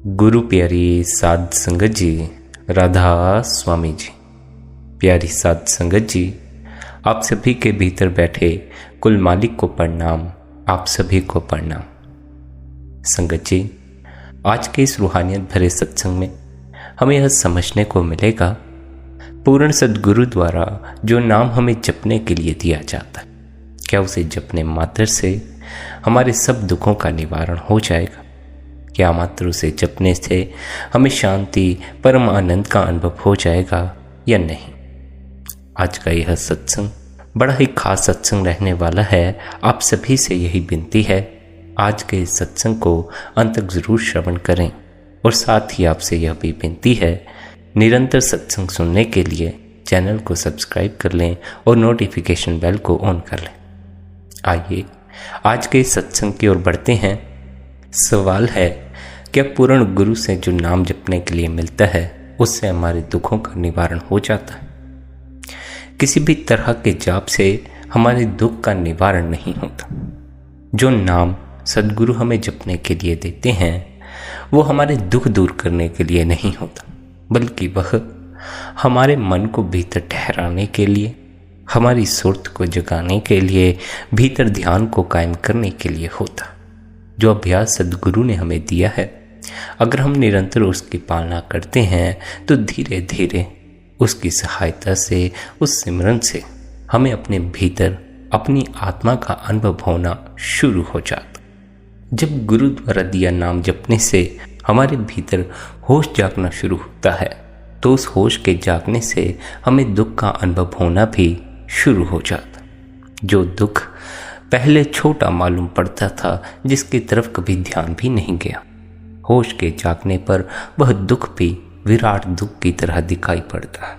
गुरु प्यारी साध संगत जी, राधा स्वामी जी। प्यारी साध संगत जी, आप सभी के भीतर बैठे कुल मालिक को प्रणाम। आप सभी को प्रणाम। संगत जी, आज के इस रूहानियत भरे सत्संग में हमें यह समझने को मिलेगा, पूर्ण सद्गुरु द्वारा जो नाम हमें जपने के लिए दिया जाता है, क्या उसे जपने मात्र से हमारे सब दुखों का निवारण हो जाएगा? क्या मात्र उसे जपने से हमें शांति, परम आनंद का अनुभव हो जाएगा या नहीं? आज का यह सत्संग बड़ा ही खास सत्संग रहने वाला है। आप सभी से यही विनती है, आज के इस सत्संग को अंत तक जरूर श्रवण करें। और साथ ही आपसे यह भी विनती है, निरंतर सत्संग सुनने के लिए चैनल को सब्सक्राइब कर लें और नोटिफिकेशन बेल को ऑन कर लें। आइए आज के इस सत्संग की ओर बढ़ते हैं। सवाल है, क्या पूर्ण गुरु से जो नाम जपने के लिए मिलता है उससे हमारे दुखों का निवारण हो जाता है? किसी भी तरह के जाप से हमारे दुख का निवारण नहीं होता। जो नाम सद्गुरु हमें जपने के लिए देते हैं वो हमारे दुख दूर करने के लिए नहीं होता, बल्कि वह हमारे मन को भीतर ठहराने के लिए, हमारी सुर्त को जगाने के लिए, भीतर ध्यान को कायम करने के लिए होता। जो अभ्यास सद्गुरु ने हमें दिया है, अगर हम निरंतर उसकी पालना करते हैं तो धीरे धीरे उसकी सहायता से, उस सिमरन से हमें अपने भीतर अपनी आत्मा का अनुभव होना शुरू हो जाता। जब गुरु द्वारा दिया नाम जपने से हमारे भीतर होश जागना शुरू होता है, तो उस होश के जागने से हमें दुख का अनुभव होना भी शुरू हो जाता। जो दुख पहले छोटा मालूम पड़ता था, जिसकी तरफ कभी ध्यान भी नहीं गया, होश के जागने पर वह दुख भी विराट दुख की तरह दिखाई पड़ता है।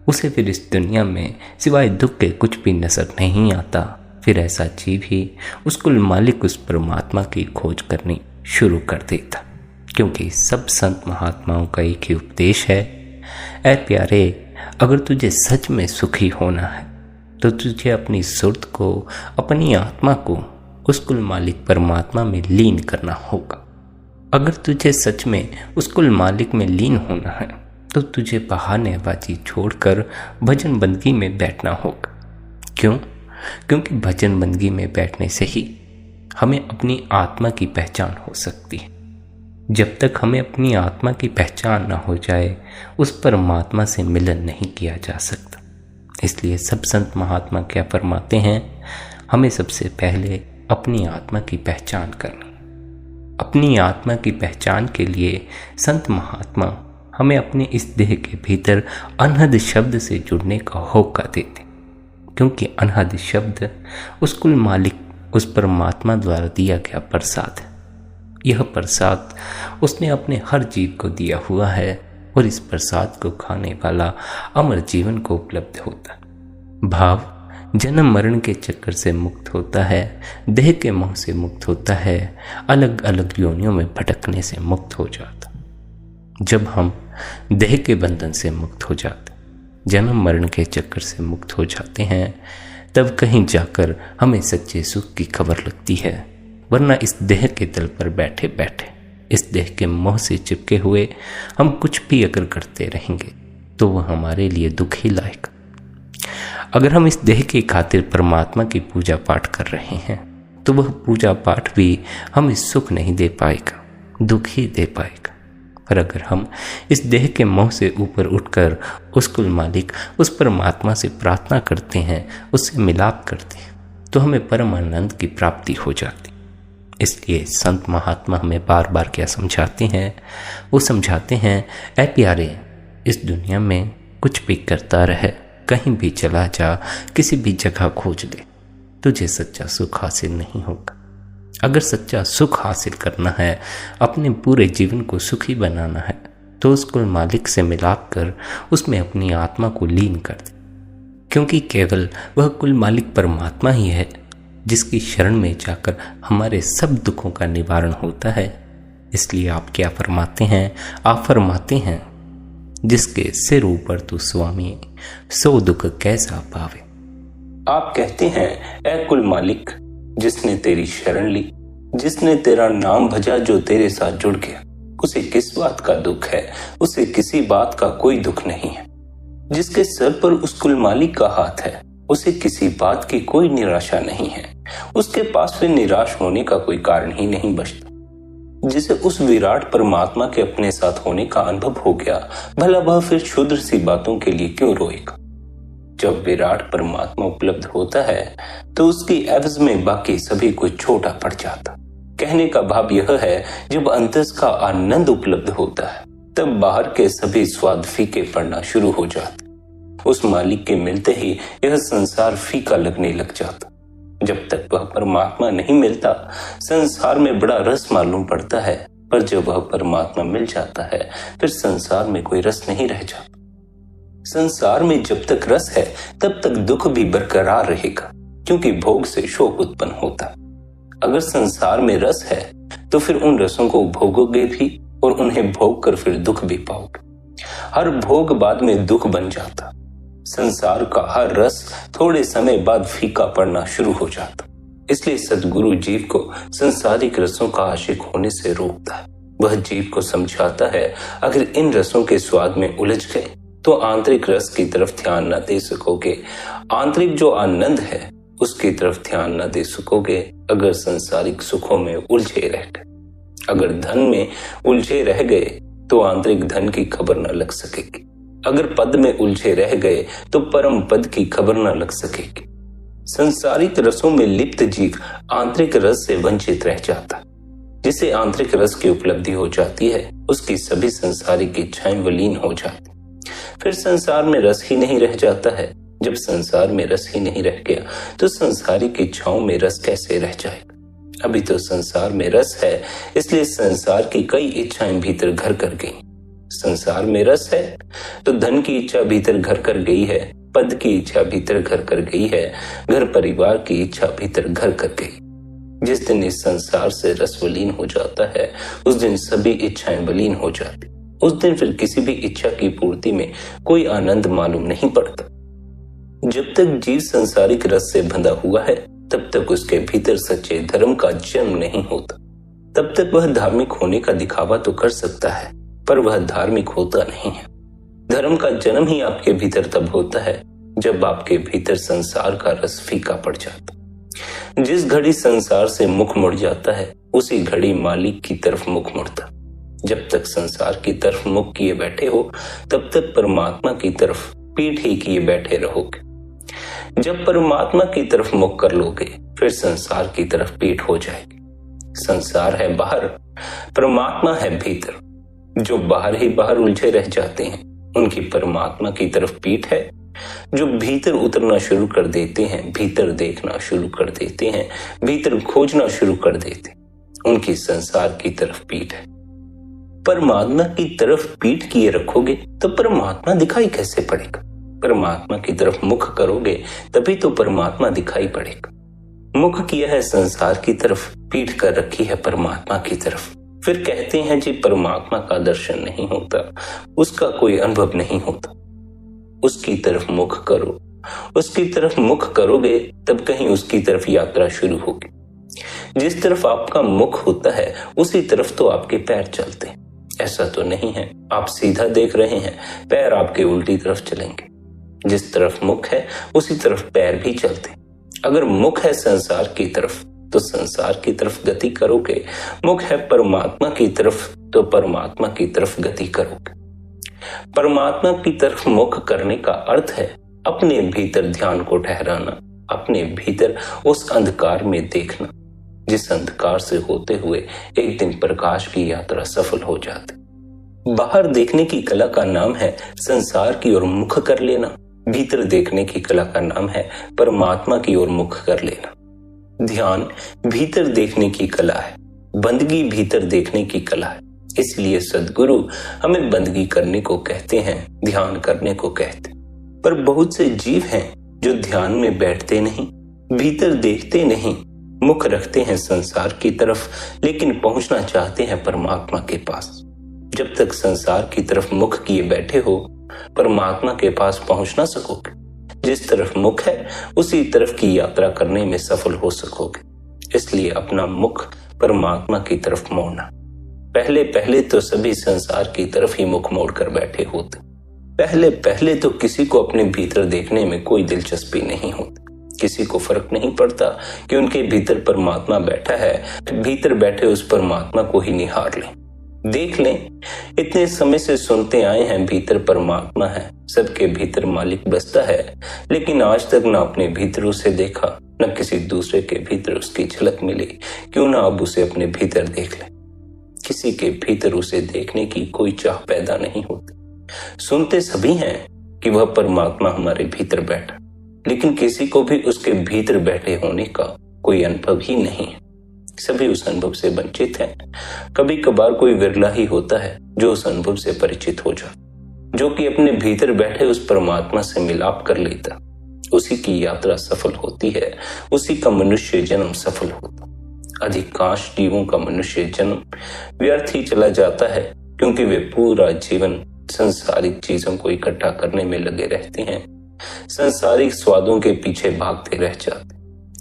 उसे फिर इस दुनिया में सिवाय दुख के कुछ भी नजर नहीं आता। फिर ऐसा जीव ही उस कुल मालिक, उस परमात्मा की खोज करनी शुरू कर देता। क्योंकि सब संत महात्माओं का एक ही उपदेश है, ऐ प्यारे, अगर तुझे सच में सुखी होना है तो तुझे अपनी सुर्त को, अपनी आत्मा को उस कुल मालिक परमात्मा में लीन करना होगा। अगर तुझे सच में उस कुल मालिक में लीन होना है तो तुझे बहानेबाजी छोड़कर भजन बंदगी में बैठना होगा। क्यों? क्योंकि भजन बंदगी में बैठने से ही हमें अपनी आत्मा की पहचान हो सकती है। जब तक हमें अपनी आत्मा की पहचान ना हो जाए, उस परमात्मा से मिलन नहीं किया जा सकता। इसलिए सब संत महात्मा क्या फरमाते हैं, हमें सबसे पहले अपनी आत्मा की पहचान करनी। अपनी आत्मा की पहचान के लिए संत महात्मा हमें अपने इस देह के भीतर अनहद शब्द से जुड़ने का होका देते, क्योंकि अनहद शब्द उस कुल मालिक, उस परमात्मा द्वारा दिया गया प्रसाद है। यह प्रसाद उसने अपने हर जीव को दिया हुआ है और इस प्रसाद को खाने वाला अमर जीवन को उपलब्ध होता है। भाव जन्म मरण के चक्कर से मुक्त होता है, देह के मोह से मुक्त होता है, अलग अलग योनियों में भटकने से मुक्त हो जाता। जब हम देह के बंधन से मुक्त हो जाते, जन्म मरण के चक्कर से मुक्त हो जाते हैं, तब कहीं जाकर हमें सच्चे सुख की खबर लगती है। वरना इस देह के तल पर बैठे बैठे, इस देह के मोह से चिपके हुए हम कुछ भी अगर करते रहेंगे तो वह हमारे लिए दुख ही लाएगा। अगर हम इस देह की खातिर परमात्मा की पूजा पाठ कर रहे हैं तो वह पूजा पाठ भी हमें सुख नहीं दे पाएगा, दुख ही दे पाएगा। पर अगर हम इस देह के मोह से ऊपर उठकर उस कुल मालिक, उस परमात्मा से प्रार्थना करते हैं, उससे मिलाप करते हैं, तो हमें परम आनंद की प्राप्ति हो जाती। इसलिए संत महात्मा हमें बार बार क्या समझाते हैं? वो समझाते हैं, ऐ प्यारे, इस दुनिया में कुछ भी करता रहे, कहीं भी चला जा, किसी भी जगह खोज ले, तुझे सच्चा सुख हासिल नहीं होगा। अगर सच्चा सुख हासिल करना है, अपने पूरे जीवन को सुखी बनाना है, तो उस कुल मालिक से मिलाप कर उसमें अपनी आत्मा को लीन कर दे। क्योंकि केवल वह कुल मालिक परमात्मा ही है जिसकी शरण में जाकर हमारे सब दुखों का निवारण होता है। इसलिए आप क्या फरमाते हैं? आप फरमाते हैं, जिसके सिर ऊपर तू स्वामी, सो दुख कैसा पावे। आप कहते हैं, ऐ कुल मालिक, जिसने तेरी शरण ली, जिसने तेरा नाम भजा, जो तेरे साथ जुड़ गया, उसे किस बात का दुख है? उसे किसी बात का कोई दुख नहीं है। जिसके सर पर उस कुल मालिक का हाथ है, उसे किसी बात की कोई निराशा नहीं है। उसके पास फिर निराश होने का कोई कारण ही नहीं बचता। जिसे उस विराट परमात्मा के अपने साथ होने का अनुभव हो गया, भला वह फिर क्षुद्र सी बातों के लिए क्यों रोएगा? जब विराट परमात्मा उपलब्ध होता है तो उसकी एवज में बाकी सभी कुछ छोटा पड़ जाता। कहने का भाव यह है, जब अंतस का आनंद उपलब्ध होता है तब बाहर के सभी स्वाद फीके पड़ना शुरू हो जाते। उस मालिक के मिलते ही यह संसार फीका लगने लग जाता। जब तक वह परमात्मा नहीं मिलता, संसार में बड़ा रस मालूम पड़ता है, पर जब वह परमात्मा मिल जाता है फिर संसार में कोई रस नहीं रह जाता। संसार में जब तक रस है तब तक दुख भी बरकरार रहेगा, क्योंकि भोग से शोक उत्पन्न होता। अगर संसार में रस है तो फिर उन रसों को भोगोगे भी और उन्हें भोग कर फिर दुख भी पाओगे। हर भोग बाद में दुख बन जाता। संसार का हर रस थोड़े समय बाद फीका पड़ना शुरू हो जाता। इसलिए सद्गुरु जीव को संसारिक रसों का आशिक होने से रोकता है। वह जीव को समझाता है, अगर इन रसों के स्वाद में उलझ गए तो आंतरिक रस की तरफ ध्यान न दे सकोगे। आंतरिक जो आनंद है उसकी तरफ ध्यान न दे सकोगे अगर संसारिक सुखों में उलझे रह गए। अगर धन में उलझे रह गए तो आंतरिक धन की खबर न लग सकेगी। अगर पद में उलझे रह गए तो परम पद की खबर न लग सकेगी। संसारिक रसों में लिप्त जीव आंतरिक रस से वंचित रह जाता। जिसे आंतरिक रस की उपलब्धि हो जाती है उसकी सभी संसारिक इच्छाएं विलीन हो जाती। फिर संसार में रस ही नहीं रह जाता है। जब संसार में रस ही नहीं रह गया तो संसारिक इच्छाओं में रस कैसे रह जाएगा? अभी तो संसार में रस है, इसलिए संसार की कई इच्छाएं भीतर घर कर गई। संसार में रस है तो धन की इच्छा भीतर घर कर गई है, पद की इच्छा भीतर घर कर गई है, घर परिवार की इच्छा भीतर घर कर गई। जिस दिन इस संसार से रस विलीन हो जाता है उस दिन सभी इच्छाएं विलीन हो जाती। उस दिन फिर किसी भी इच्छा की पूर्ति में कोई आनंद मालूम नहीं पड़ता। जब तक जीव संसारिक रस से बंधा हुआ है तब तक उसके भीतर सच्चे धर्म का जन्म नहीं होता। तब तक वह धार्मिक होने का दिखावा तो कर सकता है, पर वह धार्मिक होता नहीं है। धर्म का जन्म ही आपके भीतर तब होता है जब आपके भीतर संसार का रस फीका पड़ जाता। जिस घड़ी संसार से मुख मुड़ जाता है उसी घड़ी मालिक की तरफ मुख मुड़ता। जब तक संसार की तरफ मुख किए बैठे हो तब तक परमात्मा की तरफ पीठ ही किए बैठे रहोगे। जब परमात्मा की तरफ मुख कर लोगे फिर संसार की तरफ पीठ हो जाएगी। संसार है बाहर, परमात्मा है भीतर। जो बाहर ही बाहर उलझे रह जाते हैं उनकी परमात्मा की तरफ पीठ है। जो भीतर उतरना शुरू कर देते हैं, भीतर देखना शुरू कर देते हैं, भीतर खोजना शुरू कर देते हैं, उनकी संसार की तरफ पीठ है। परमात्मा की तरफ पीठ किए रखोगे तो परमात्मा दिखाई कैसे पड़ेगा? परमात्मा की तरफ मुख करोगे तभी तो परमात्मा दिखाई पड़ेगा। मुख किया है संसार की तरफ, पीठ कर रखी है परमात्मा की तरफ। फिर कहते हैं जी परमात्मा का दर्शन नहीं होता, उसका कोई अनुभव नहीं होता। उसकी तरफ मुख करो, उसकी तरफ मुख करोगे तब कहीं उसकी तरफ यात्रा शुरू होगी। जिस तरफ आपका मुख होता है उसी तरफ तो आपके पैर चलते हैं। ऐसा तो नहीं है आप सीधा देख रहे हैं, पैर आपके उल्टी तरफ चलेंगे। जिस तरफ मुख है उसी तरफ पैर भी चलते। अगर मुख है संसार की तरफ तो संसार की तरफ गति करोगे, मुख है परमात्मा की तरफ तो परमात्मा की तरफ गति करोगे। परमात्मा की तरफ मुख करने का अर्थ है अपने भीतर ध्यान को ठहराना, अपने भीतर उस अंधकार में देखना जिस अंधकार से होते हुए एक दिन प्रकाश की यात्रा सफल हो जाती। बाहर देखने की कला का नाम है संसार की ओर मुख कर लेना, भीतर देखने की कला का नाम है परमात्मा की ओर मुख कर लेना। ध्यान भीतर देखने की कला है, बंदगी भीतर देखने की कला है। इसलिए सद्गुरु हमें बंदगी करने को कहते हैं, ध्यान करने को कहते। पर बहुत से जीव हैं जो ध्यान में बैठते नहीं, भीतर देखते नहीं, मुख रखते हैं संसार की तरफ, लेकिन पहुंचना चाहते हैं परमात्मा के पास। जब तक संसार की तरफ मुख किए बैठे हो परमात्मा के पास पहुंच ना सकोगे। जिस तरफ मुख है उसी तरफ की यात्रा करने में सफल हो सकोगे। इसलिए अपना मुख परमात्मा की तरफ मोड़ना। पहले पहले तो सभी संसार की तरफ ही मुख मोड़ कर बैठे होते। पहले पहले तो किसी को अपने भीतर देखने में कोई दिलचस्पी नहीं होती। किसी को फर्क नहीं पड़ता कि उनके भीतर परमात्मा बैठा है, भीतर बैठे उस परमात्मा को ही निहार लें, देख लें। इतने समय से सुनते आए हैं भीतर परमात्मा है, सबके भीतर मालिक बसता है, लेकिन आज तक ना अपने भीतर उसे देखा, न किसी दूसरे के भीतर उसकी झलक मिली। क्यों ना अब उसे अपने भीतर देख ले। किसी के भीतर उसे देखने की कोई चाह पैदा नहीं होती। सुनते सभी हैं कि वह परमात्मा हमारे भीतर बैठा, लेकिन किसी को भी उसके भीतर बैठे होने का कोई अनुभव ही नहीं है। सभी उस अनुभव से वंचित हैं। कभी कभार कोई विरला ही होता है जो उस अनुभव से परिचित हो जाता, जो कि अपने भीतर बैठे उस परमात्मा से मिलाप कर लेता। उसी की यात्रा सफल होती है, उसी का मनुष्य जन्म सफल होता। अधिकांश जीवों का मनुष्य जन्म व्यर्थ ही चला जाता है, क्योंकि वे पूरा जीवन सांसारिक चीजों को इकट्ठा करने में लगे रहते हैं, सांसारिक स्वादों के पीछे भागते रह जाते,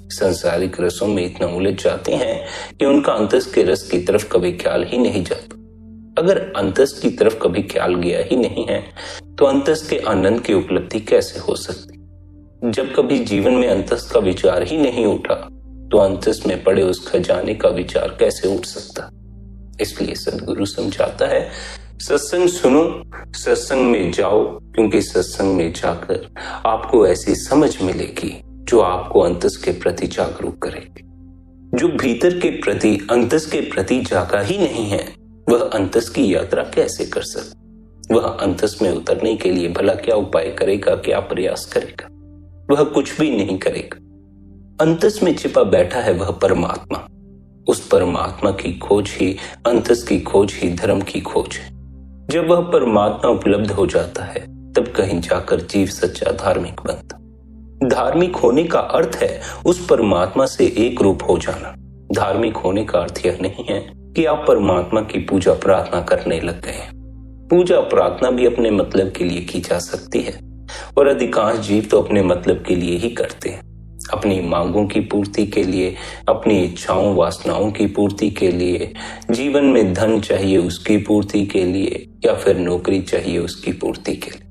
सांसारिक रसों में इतना उलझ जाते हैं कि उनका अंतस के रस की तरफ कभी ख्याल ही नहीं जाता। अगर अंतस की तरफ कभी ख्याल गया ही नहीं है तो अंतस के आनंद की उपलब्धि कैसे हो सकती? जब कभी जीवन में अंतस का विचार ही नहीं उठा तो अंतस में पड़े उस खजाने का विचार कैसे उठ सकता? इसलिए सदगुरु समझाता है, सत्संग सुनो, सत्संग में जाओ, क्योंकि सत्संग में जाकर आपको ऐसी समझ मिलेगी जो आपको अंतस के प्रति जागरूक करेगी। जो भीतर के प्रति अंतस के प्रति जागा ही नहीं है, वह अंतस की यात्रा कैसे कर सकता? वह अंतस में उतरने के लिए भला क्या उपाय करेगा, क्या प्रयास करेगा? वह कुछ भी नहीं करेगा। अंतस में छिपा बैठा है वह परमात्मा। उस परमात्मा की खोज ही अंतस की खोज ही धर्म की खोज है। जब वह परमात्मा उपलब्ध हो जाता है तब कहीं जाकर जीव सच्चा धार्मिक बनता। धार्मिक होने का अर्थ है उस परमात्मा से एक रूप हो जाना। धार्मिक होने का अर्थ यह नहीं है कि आप परमात्मा की पूजा प्रार्थना करने लग गए। पूजा प्रार्थना भी अपने मतलब के लिए की जा सकती है, और अधिकांश जीव तो अपने मतलब के लिए ही करते हैं। अपनी मांगों की पूर्ति के लिए, अपनी इच्छाओं वासनाओं की पूर्ति के लिए, जीवन में धन चाहिए उसकी पूर्ति के लिए, या फिर नौकरी चाहिए उसकी पूर्ति के लिए।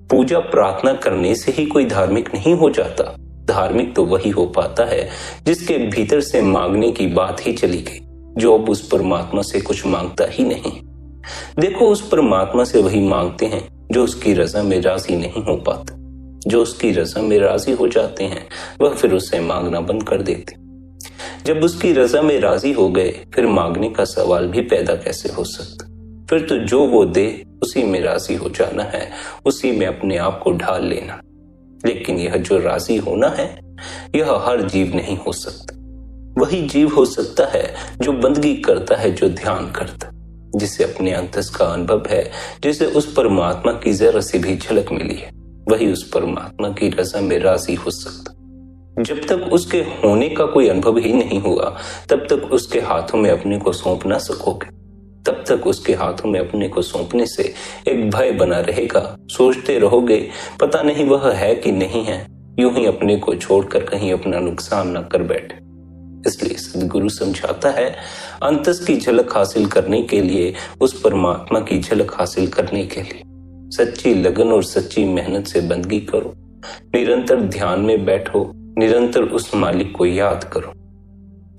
पूजा प्रार्थना करने से ही कोई धार्मिक नहीं हो जाता। धार्मिक तो वही हो पाता है जिसके भीतर से मांगने की बात ही चली गई, जो अब उस परमात्मा से कुछ मांगता ही नहीं। देखो, उस परमात्मा से वही मांगते हैं जो उसकी रजा में राजी नहीं हो पाते। जो उसकी रजा में राजी हो जाते हैं वह फिर उससे मांगना बंद कर देते। जब उसकी रजा में राजी हो गए फिर मांगने का सवाल भी पैदा कैसे हो सकता? फिर तो जो वो दे उसी में राजी हो जाना है, उसी में अपने आप को ढाल लेना। लेकिन यह जो राजी होना है यह हर जीव नहीं हो सकता। वही जीव हो सकता है जो बंदगी करता है, जो ध्यान करता, जिसे अपने अंतस का अनुभव है, जिसे उस परमात्मा की जरा सी भी झलक मिली है, वही उस परमात्मा की रजा में राजी हो सकता। जब तक उसके होने का कोई अनुभव ही नहीं हुआ तब तक उसके हाथों में अपने को सौंप ना सकोगे। तब तक उसके हाथों में अपने को सौंपने से एक भय बना रहेगा। सोचते रहोगे पता नहीं वह है कि नहीं है, यूं ही अपने को छोड़कर कहीं अपना नुकसान न कर बैठे। इसलिए सदगुरु समझाता है, अंतस की झलक हासिल करने के लिए, उस परमात्मा की झलक हासिल करने के लिए सच्ची लगन और सच्ची मेहनत से बंदगी करो। निरंतर ध्यान में बैठो, निरंतर उस मालिक को याद करो।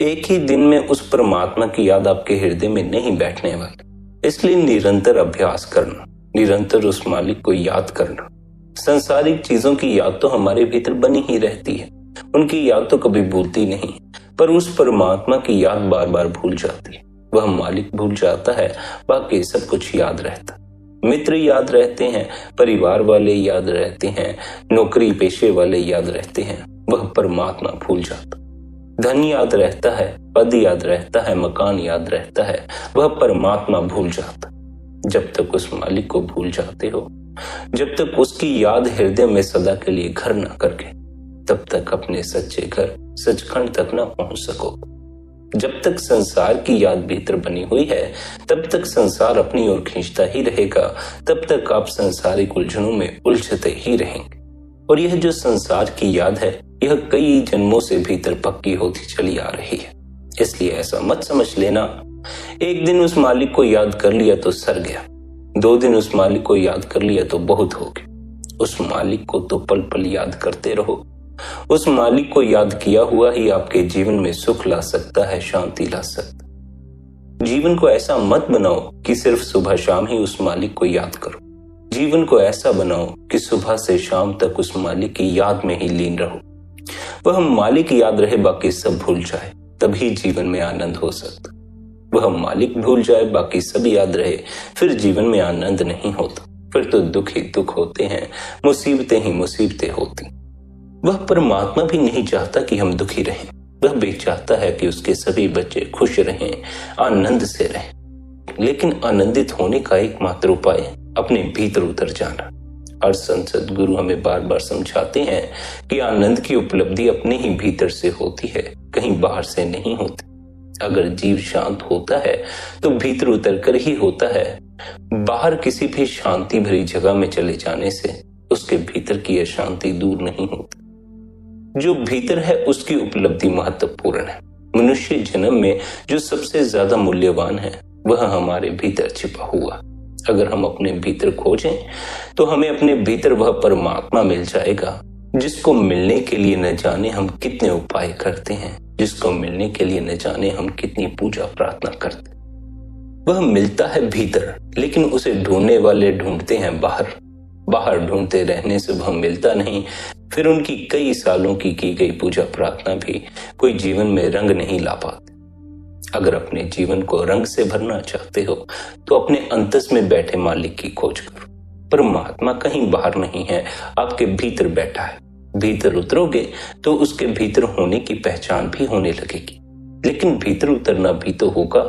एक ही दिन में उस परमात्मा की याद आपके हृदय में नहीं बैठने वाली, इसलिए निरंतर अभ्यास करना, निरंतर उस मालिक को याद करना। सांसारिक चीजों की याद तो हमारे भीतर बनी ही रहती है, उनकी याद तो कभी भूलती नहीं, पर उस परमात्मा की याद बार बार भूल जाती है। वह मालिक भूल जाता है, बाकी सब कुछ याद रहता। मित्र याद रहते हैं, परिवार वाले याद रहते हैं, नौकरी पेशे वाले याद रहते हैं, वह परमात्मा भूल जाता। धन याद रहता है, पद याद रहता है, मकान याद रहता है, वह परमात्मा भूल जाता। जब तक उस मालिक को भूल जाते हो, जब तक उसकी याद हृदय में सदा के लिए घर न करके, तब तक अपने सच्चे घर सचखंड तक न पहुंच सको। जब तक संसार की याद भीतर बनी हुई है तब तक संसार अपनी ओर खींचता ही रहेगा, तब तक आप संसारिक उलझनों में उलझते ही रहेंगे। और यह जो संसार की याद है यह कई जन्मों से भीतर पक्की होती चली आ रही है। इसलिए ऐसा मत समझ लेना एक दिन उस मालिक को याद कर लिया तो सर गया, 2 दिन उस मालिक को याद कर लिया तो बहुत हो गया। उस मालिक को तो पल पल याद करते रहो। उस मालिक को याद किया हुआ ही आपके जीवन में सुख ला सकता है, शांति ला सकता। जीवन को ऐसा मत बनाओ कि सिर्फ सुबह शाम ही उस मालिक को याद करो। जीवन को ऐसा बनाओ कि सुबह से शाम तक उस मालिक की याद में ही लीन रहो। वह मालिक याद रहे, बाकी सब भूल जाए, तभी जीवन में आनंद हो सकता। वह मालिक भूल जाए, बाकी सब याद रहे, फिर जीवन में आनंद नहीं होता। फिर तो दुख ही दुख होते हैं, मुसीबतें ही मुसीबतें होती। वह परमात्मा भी नहीं चाहता कि हम दुखी रहें। वह भी चाहता है कि उसके सभी बच्चे खुश रहें, आनंद से रहें। लेकिन आनंदित होने का एकमात्र उपाय अपने भीतर उतर जाना। और संत सद्गुरु हमें बार बार समझाते हैं कि आनंद की उपलब्धि अपने ही भीतर से होती है, कहीं बाहर से नहीं होती। अगर जीव शांत होता है तो भीतर उतर कर ही होता है। बाहर किसी भी शांति भरी जगह में चले जाने से उसके भीतर की अशांति दूर नहीं होती। जो भीतर है उसकी उपलब्धि महत्वपूर्ण है। मनुष्य जन्म में जो सबसे ज्यादा मूल्यवान है वह हमारे भीतर छिपा हुआ। अगर हम अपने भीतर खोजें तो हमें अपने भीतर वह परमात्मा मिल जाएगा, जिसको मिलने के लिए न जाने हम कितने उपाय करते हैं, जिसको मिलने के लिए न जाने हम कितनी पूजा प्रार्थना करते हैं। वह मिलता है भीतर, लेकिन उसे ढूंढने वाले ढूंढते हैं बाहर। बाहर ढूंढते रहने से वह मिलता नहीं। फिर उनकी कई सालों की गई पूजा प्रार्थना भी कोई जीवन में रंग नहीं ला पाती। अगर अपने जीवन को रंग से भरना चाहते हो तो अपने अंतस में बैठे मालिक की खोज करो। परमात्मा कहीं बाहर नहीं है, आपके भीतर बैठा है। भीतर उतरोगे तो उसके भीतर होने की पहचान भी होने लगेगी। लेकिन भीतर उतरना भी तो होगा।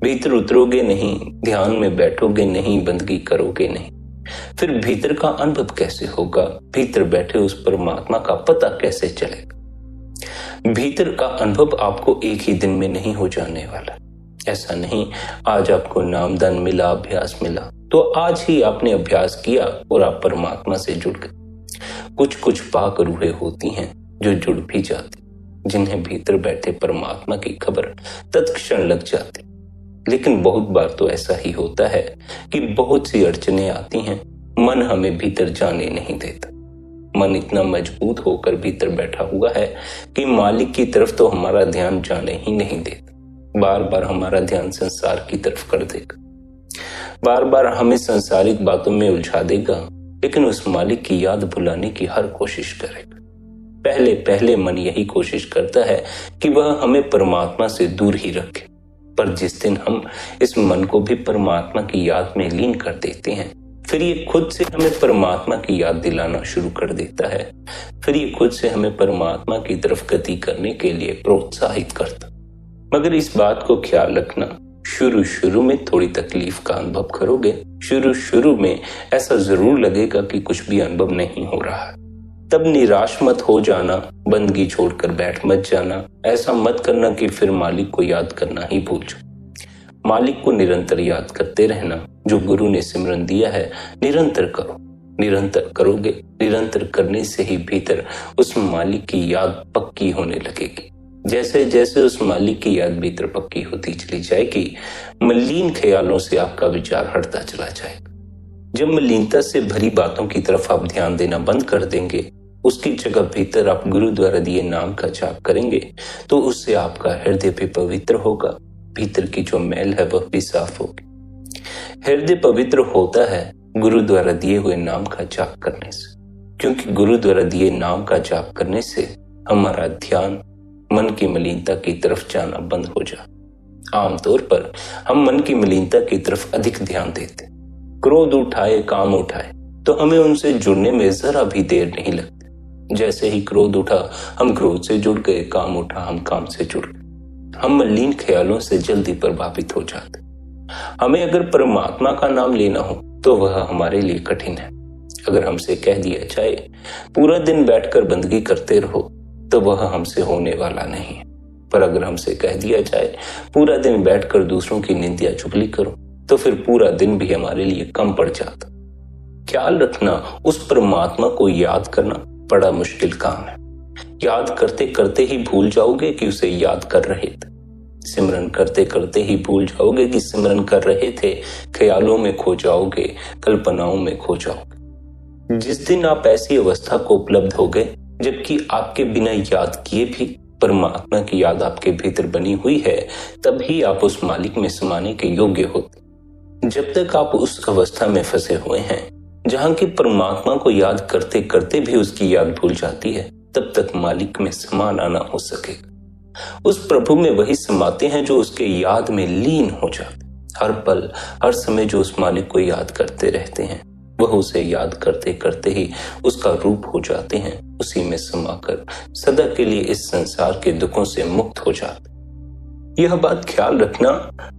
भीतर उतरोगे नहीं, ध्यान में बैठोगे नहीं, बंदगी करोगे नहीं, फिर भीतर का अनुभव कैसे होगा? भीतर बैठे उस परमात्मा का पता कैसे चलेगा? भीतर का अनुभव आपको एक ही दिन में नहीं हो जाने वाला। ऐसा नहीं आज आपको नामदान मिला, अभ्यास मिला तो आज ही आपने अभ्यास किया और आप परमात्मा से जुड़ गए। कुछ कुछ पाक रूहें होती हैं जो जुड़ भी जाती, जिन्हें भीतर बैठे परमात्मा की खबर तत्क्षण लग जाती। लेकिन बहुत बार तो ऐसा ही होता है कि बहुत सी अड़चनें आती हैं, मन हमें भीतर जाने नहीं देता। मन इतना मजबूत होकर भीतर बैठा हुआ है कि मालिक की तरफ तो हमारा ध्यान जाने ही नहीं देता। बार बार हमारा ध्यान संसार की तरफ कर देगा, बार बार हमें सांसारिक बातों में उलझा देगा, लेकिन उस मालिक की याद भुलाने की हर कोशिश करेगा। पहले पहले मन यही कोशिश करता है कि वह हमें परमात्मा से दूर ही रखे। पर जिस दिन हम इस मन को भी परमात्मा की याद में लीन कर देते हैं, फिर ये खुद से हमें परमात्मा की याद दिलाना शुरू कर देता है। फिर ये खुद से हमें परमात्मा की तरफ गति करने के लिए प्रोत्साहित करता। मगर इस बात को ख्याल रखना, शुरू में थोड़ी तकलीफ का अनुभव करोगे। शुरू में ऐसा जरूर लगेगा कि कुछ भी अनुभव नहीं हो रहा है। तब निराश मत हो जाना, बंदगी छोड़कर बैठ मत जाना। ऐसा मत करना कि फिर मालिक को याद करना ही भूल जाओ। मालिक को निरंतर याद करते रहना। जो गुरु ने सिमरन दिया है निरंतर करो। निरंतर करोगे, निरंतर करने से ही भीतर उस मालिक की याद पक्की होने लगेगी। जैसे जैसे उस मालिक की याद भीतर पक्की होती चली जाएगी, मलिन ख्यालों से आपका विचार हटता चला जाएगा। जब मलिनता से भरी बातों की तरफ आप ध्यान देना बंद कर देंगे, उसकी जगह भीतर आप गुरु द्वारा दिए नाम का जाप करेंगे, तो उससे आपका हृदय भी पवित्र होगा। भीतर की जो मैल है वह भी साफ होगी। हृदय पवित्र होता है गुरु द्वारा दिए हुए नाम का जाप करने से, क्योंकि गुरु द्वारा दिए नाम का जाप करने से हमारा ध्यान मन की मलिनता की तरफ जाना बंद हो जाता। आमतौर पर हम मन की मलिनता की तरफ अधिक ध्यान देते। क्रोध उठाए, काम उठाए तो हमें उनसे जुड़ने में जरा भी देर नहीं लगती। जैसे ही क्रोध उठा हम क्रोध से जुड़ गए, काम उठा हम काम से जुड़ गए। हम मलिन ख्यालों से जल्दी प्रभावित हो जाते। हमें अगर परमात्मा का नाम लेना हो तो वह हमारे लिए कठिन है। अगर हमसे कह दिया जाए पूरा दिन बैठकर बंदगी करते रहो, तो वह हमसे होने वाला नहीं है। पर अगर हमसे कह दिया जाए पूरा दिन बैठकर दूसरों की निंदा चुगली करो, तो फिर पूरा दिन भी हमारे लिए कम पड़ जाता। ख्याल रखना, उस परमात्मा को याद करना बड़ा मुश्किल काम है। याद करते करते ही भूल जाओगे कि उसे याद कर रहे थे। सिमरन करते करते ही भूल जाओगे कि सिमरन कर रहे थे, ख्यालों में खो जाओगे, कल्पनाओं में खो जाओगे। जिस दिन आप ऐसी अवस्था को उपलब्ध हो गए जबकि आपके बिना याद किए भी परमात्मा की याद आपके भीतर बनी हुई है, तभी आप उस मालिक में समाने के योग्य होते। जब तक आप उस अवस्था में फंसे हुए हैं जहां की परमात्मा को याद करते करते भी उसकी याद भूल जाती है, तब तक मालिक में समाना ना हो सकेगा। उस प्रभु में वही समाते हैं जो उसके याद में लीन हो जाते। हर पल हर समय जो उस मालिक को याद करते रहते हैं, वह उसे याद करते करते ही उसका रूप हो जाते हैं, उसी में समाकर सदा के लिए इस संसार के दुखों से मुक्त हो जाते। यह बात ख्याल रखना,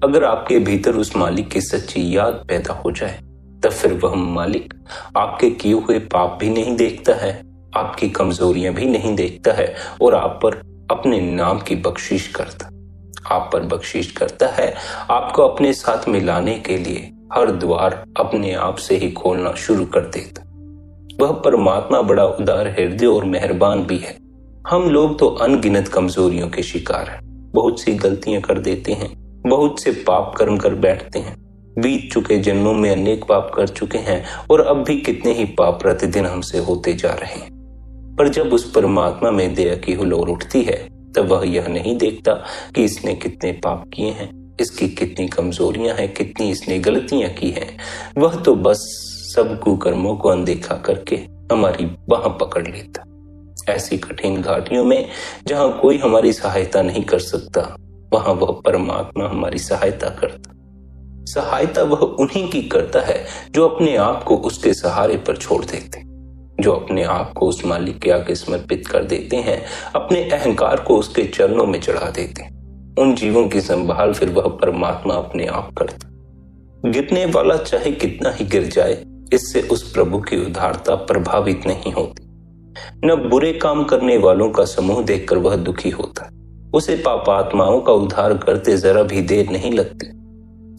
अगर आपके भीतर उस मालिक की सच्ची याद पैदा हो जाए, तब फिर वह मालिक आपके किए हुए पाप भी नहीं देखता है, आपकी कमजोरियां भी नहीं देखता है और आप पर अपने नाम की बख्शिश करता, आप पर बख्शिश करता है। आपको अपने साथ मिलाने के लिए हर द्वार अपने आप से ही खोलना शुरू कर देता। वह परमात्मा बड़ा उदार हृदय और मेहरबान भी है। हम लोग तो अनगिनत कमजोरियों के शिकार हैं, बहुत सी गलतियां कर देते हैं, बहुत से पाप कर्म कर बैठते हैं। बीत चुके जन्मों में अनेक पाप कर चुके हैं और अब भी कितने ही पाप प्रतिदिन हमसे होते जा रहे हैं। पर जब उस परमात्मा में दया की हुलोर उठती है, तब वह यह नहीं देखता कि इसने कितने पाप किए हैं, इसकी कितनी कमजोरियां हैं, कितनी इसने गलतियां की हैं। वह तो बस सब कुकर्मों को अनदेखा करके हमारी बाह पकड़ लेता। ऐसी कठिन घाटियों में जहां कोई हमारी सहायता नहीं कर सकता, वहां वह परमात्मा हमारी सहायता करता। सहायता वह उन्हीं की करता है जो अपने आप को उसके सहारे पर छोड़ देते, जो अपने आप को उस मालिक के आगे समर्पित कर देते हैं, अपने अहंकार को उसके चरणों में चढ़ा देते हैं। उन जीवों की संभाल फिर वह परमात्मा अपने आप करता। गिरने वाला चाहे कितना ही गिर जाए, इससे उस प्रभु की उदारता प्रभावित नहीं होती। न बुरे काम करने वालों का समूह देखकर वह दुखी होता, उसे पापात्माओं का उद्धार करते जरा भी देर नहीं लगती।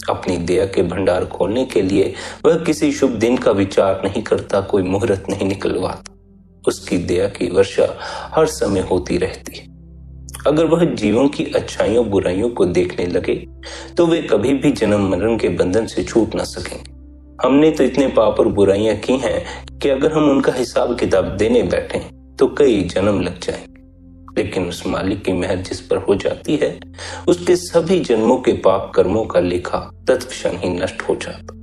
अपनी दया के भंडार खोलने के लिए वह किसी शुभ दिन का विचार नहीं करता, कोई मुहूर्त नहीं निकलवाता। उसकी दया की वर्षा हर समय होती रहती है। अगर वह जीवों की अच्छाइयों बुराइयों को देखने लगे तो वे कभी भी जन्म मरण के बंधन से छूट ना सकेंगे। हमने तो इतने पाप और बुराइयां की हैं कि अगर हम उनका हिसाब किताब देने बैठे तो कई जन्म लग जाएंगे। लेकिन उस मालिक की मेहर जिस पर हो जाती है, उसके सभी जन्मों के पाप कर्मों का लेखा तत्क्षण ही नष्ट हो जाता।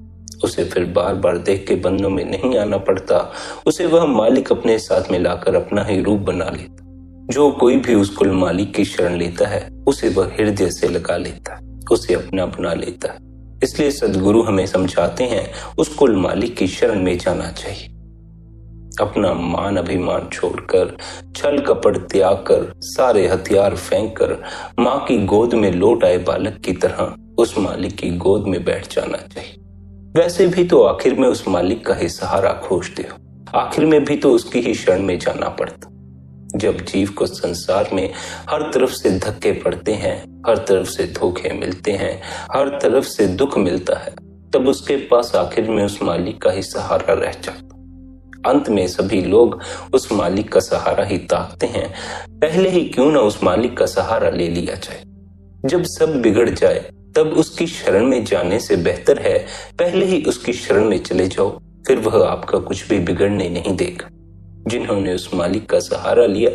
उसे फिर बार बार देख के बंधनों में नहीं आना पड़ता। उसे वह मालिक अपने साथ मिलाकर अपना ही रूप बना लेता। जो कोई भी उस कुल मालिक की शरण लेता है, उसे वह हृदय से लगा लेता है, उसे अपना बना लेता है। इसलिए सद्गुरु हमें समझाते हैं, उस कुल मालिक की शरण में जाना चाहिए। अपना मान अभिमान छोड़कर, छल कपट त्याग कर, सारे हथियार फेंक कर माँ की गोद में लौट आए बालक की तरह उस मालिक की गोद में बैठ जाना चाहिए। वैसे भी तो आखिर में उस मालिक का ही सहारा खोजते हो, आखिर में भी तो उसकी ही शरण में जाना पड़ता। जब जीव को संसार में हर तरफ से धक्के पड़ते हैं, हर तरफ से धोखे मिलते हैं, हर तरफ से दुख मिलता है, तब उसके पास आखिर में उस मालिक का ही सहारा रह जाता। अंत में सभी लोग उस मालिक का सहारा ही ताकते हैं। पहले ही क्यों ना उस मालिक का सहारा ले लिया जाए। जब सब बिगड़ जाए तब उसकी शरण में जाने से बेहतर है पहले ही उसकी शरण में चले जाओ, फिर वह आपका कुछ भी बिगड़ने नहीं देगा। जिन्होंने उस मालिक का सहारा लिया,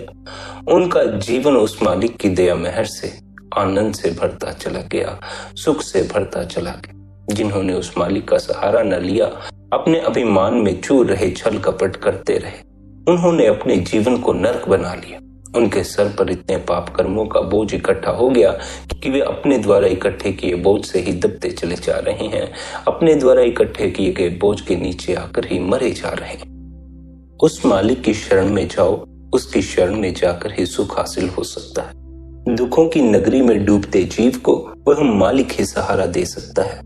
उनका जीवन उस मालिक की दया मेहर से आनंद से भरता चला गया, सुख से भरता चला गया। जिन्होंने उस मालिक का सहारा न लिया, अपने अभिमान में चूर रहे, छल कपट करते रहे, उन्होंने अपने जीवन को नरक बना लिया। उनके सर पर इतने पाप कर्मों का बोझ इकट्ठा हो गया कि वे अपने द्वारा इकट्ठे किए बोझ से ही दबते चले जा रहे हैं, अपने द्वारा इकट्ठे किए गए बोझ के नीचे आकर ही मरे जा रहे हैं। उस मालिक की शरण में जाओ, उसकी शरण में जाकर ही सुख हासिल हो सकता है। दुखों की नगरी में डूबते जीव को वह मालिक ही सहारा दे सकता है।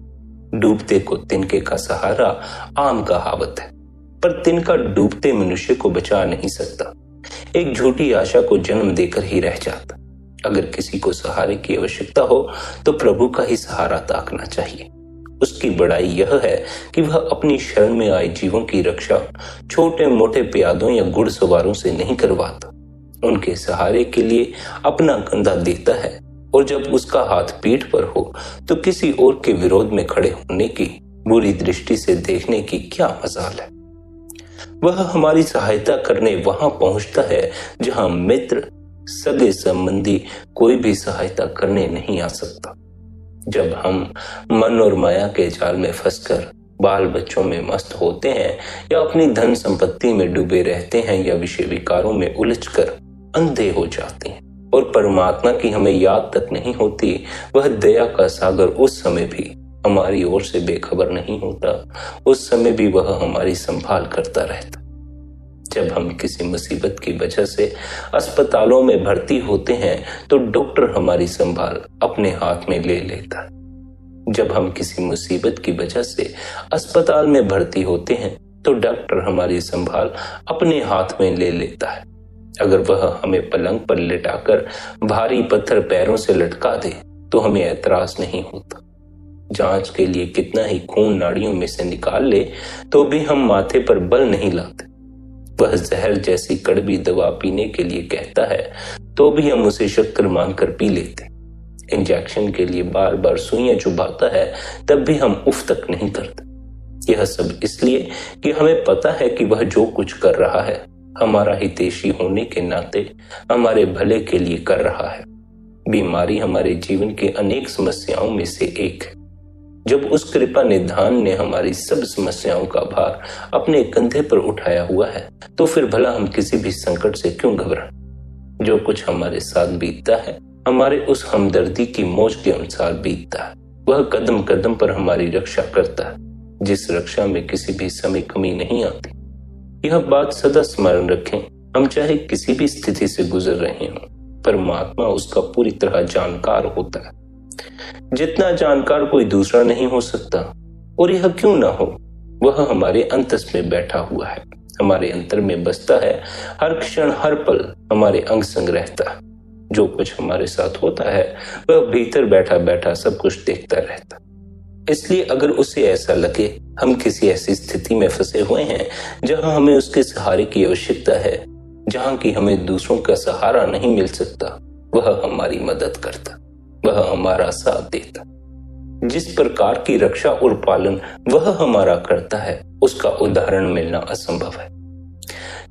डूबते को तिनके का सहारा आम कहावत है, पर तिनका डूबते मनुष्य को बचा नहीं सकता, एक झूठी आशा को जन्म देकर ही रह जाता। अगर किसी को सहारे की आवश्यकता हो तो प्रभु का ही सहारा ताकना चाहिए। उसकी बड़ाई यह है कि वह अपनी शरण में आए जीवों की रक्षा छोटे मोटे प्यादों या घुड़सवारों से नहीं करवाता। उनके सहारे के लिए अपना कंधा देता है, और जब उसका हाथ पीठ पर हो तो किसी और के विरोध में खड़े होने की, बुरी दृष्टि से देखने की क्या मजाल है। वह हमारी सहायता करने वहां पहुंचता है जहां मित्र, सगे संबंधी कोई भी सहायता करने नहीं आ सकता। जब हम मन और माया के जाल में फंसकर बाल बच्चों में मस्त होते हैं या अपनी धन संपत्ति में डूबे रहते हैं या विषय विकारों में उलझकर अंधे हो जाते हैं और परमात्मा की हमें याद तक नहीं होती, वह दया का सागर उस समय भी हमारी ओर से बेखबर नहीं होता। उस समय भी वह हमारी संभाल करता रहता। जब हम किसी मुसीबत की वजह से अस्पतालों में भर्ती होते हैं तो डॉक्टर हमारी संभाल अपने हाथ में ले लेता है। जब हम किसी मुसीबत की वजह से अस्पताल में भर्ती होते हैं तो डॉक्टर हमारी संभाल अपने हाथ में ले लेता है। अगर वह हमें पलंग पर लिटाकर भारी पत्थर पैरों से लटका दे तो हमें ऐतराज नहीं होता। जांच के लिए कितना ही खून नाड़ियों में से निकाल ले तो भी हम माथे पर बल नहीं लाते। वह जहर जैसी कड़वी दवा पीने के लिए कहता है तो भी हम उसे शक्कर मानकर पी लेते। इंजेक्शन के लिए बार बार सुइयां चुभाता है तब भी हम उफ तक नहीं करते। यह सब इसलिए कि हमें पता है कि वह जो कुछ कर रहा है हमारा हितैषी होने के नाते हमारे भले के लिए कर रहा है। बीमारी हमारे जीवन के अनेक समस्याओं में से एक है। जब उस कृपा निधान ने हमारी सब समस्याओं का भार अपने कंधे पर उठाया हुआ है तो फिर भला हम किसी भी संकट से क्यों घबराएं। जो कुछ हमारे साथ बीतता है हमारे उस हमदर्दी की मौज के अनुसार बीतता है। वह कदम कदम पर हमारी रक्षा करता है, जिस रक्षा में किसी भी समय कमी नहीं आती। यह बात सदा स्मरण रखें, हम चाहे किसी भी स्थिति से गुजर रहे हों, परमात्मा उसका पूरी तरह जानकार होता है, जितना जानकार कोई दूसरा नहीं हो सकता। और यह क्यों ना हो, वह हमारे अंतस में बैठा हुआ है, हमारे अंतर में बसता है, हर क्षण हर पल हमारे अंग संग रहता है। जो कुछ हमारे साथ होता है वह भीतर बैठा बैठा सब कुछ देखता रहता। इसलिए अगर उसे ऐसा लगे हम किसी ऐसी स्थिति में फंसे हुए हैं जहां हमें उसके सहारे की आवश्यकता है, जहां की हमें दूसरों का सहारा नहीं मिल सकता, वह हमारी मदद करता, वह हमारा साथ देता। जिस प्रकार की रक्षा और पालन वह हमारा करता है उसका उदाहरण मिलना असंभव है।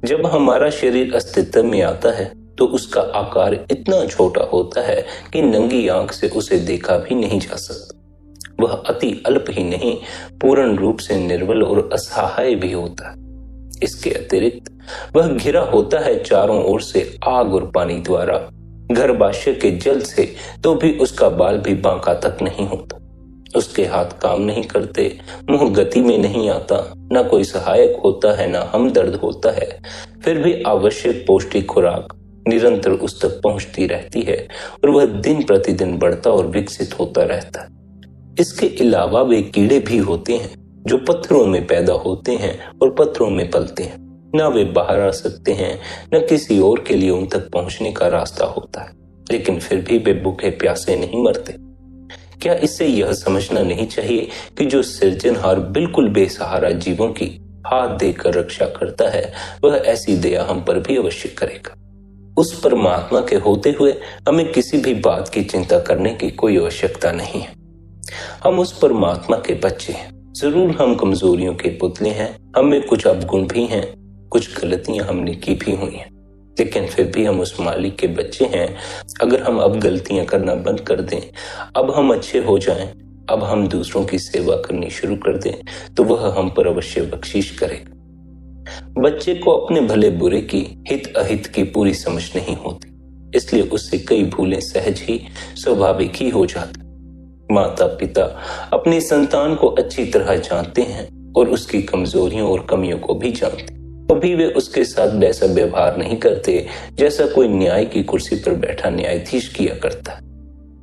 जब हमारा शरीर अस्तित्व में आता है तो उसका आकार इतना छोटा होता है कि नंगी आंख से उसे देखा भी नहीं जा सकता। वह अति अल्प ही नहीं, पूर्ण रूप से निर्बल और असहाय भी होता है। इसके अतिरिक्त वह घिरा होता है चारों ओर से आग और पानी द्वारा, गर्भाशय के जल से तो भी उसका बाल भी बांका तक नहीं होता। उसके हाथ काम नहीं करते, मुंह गति में नहीं आता, न कोई सहायक होता है, न हमदर्द होता है। फिर भी आवश्यक पौष्टिक खुराक निरंतर उस तक पहुंचती रहती है और वह दिन प्रतिदिन बढ़ता और विकसित होता रहता है। इसके अलावा वे कीड़े भी होते हैं जो पत्थरों में पैदा होते हैं और पत्थरों में पलते हैं। न वे बाहर आ सकते हैं, न किसी और के लिए उन तक पहुंचने का रास्ता होता है, लेकिन फिर भी वे भूखे प्यासे नहीं मरते। क्या इससे यह समझना नहीं चाहिए कि जो सृजनहार बिल्कुल बेसहारा जीवों की हाथ देकर रक्षा करता है वह ऐसी दया हम पर भी अवश्य करेगा। उस परमात्मा के होते हुए हमें किसी भी बात की चिंता करने की कोई आवश्यकता नहीं है। हम उस परमात्मा के बच्चे हैं। जरूर हम कमजोरियों के पुतले हैं, हमें कुछ अवगुण भी हैं, कुछ गलतियां हमने की भी हुई हैं, लेकिन फिर भी हम उस मालिक के बच्चे हैं। अगर हम अब गलतियां करना बंद कर दें, अब हम अच्छे हो जाएं, अब हम दूसरों की सेवा करनी शुरू कर दें तो वह हम पर अवश्य बख्शीश करेगा। बच्चे को अपने भले बुरे की, हित अहित की पूरी समझ नहीं होती, इसलिए उससे कई भूलें सहज ही स्वाभाविक ही हो जाती। माता पिता अपनी संतान को अच्छी तरह जानते हैं और उसकी कमजोरियों और कमियों को भी जानते, कभी वे उसके साथ वैसा व्यवहार नहीं करते जैसा कोई न्याय की कुर्सी पर बैठा न्यायाधीश किया करता है।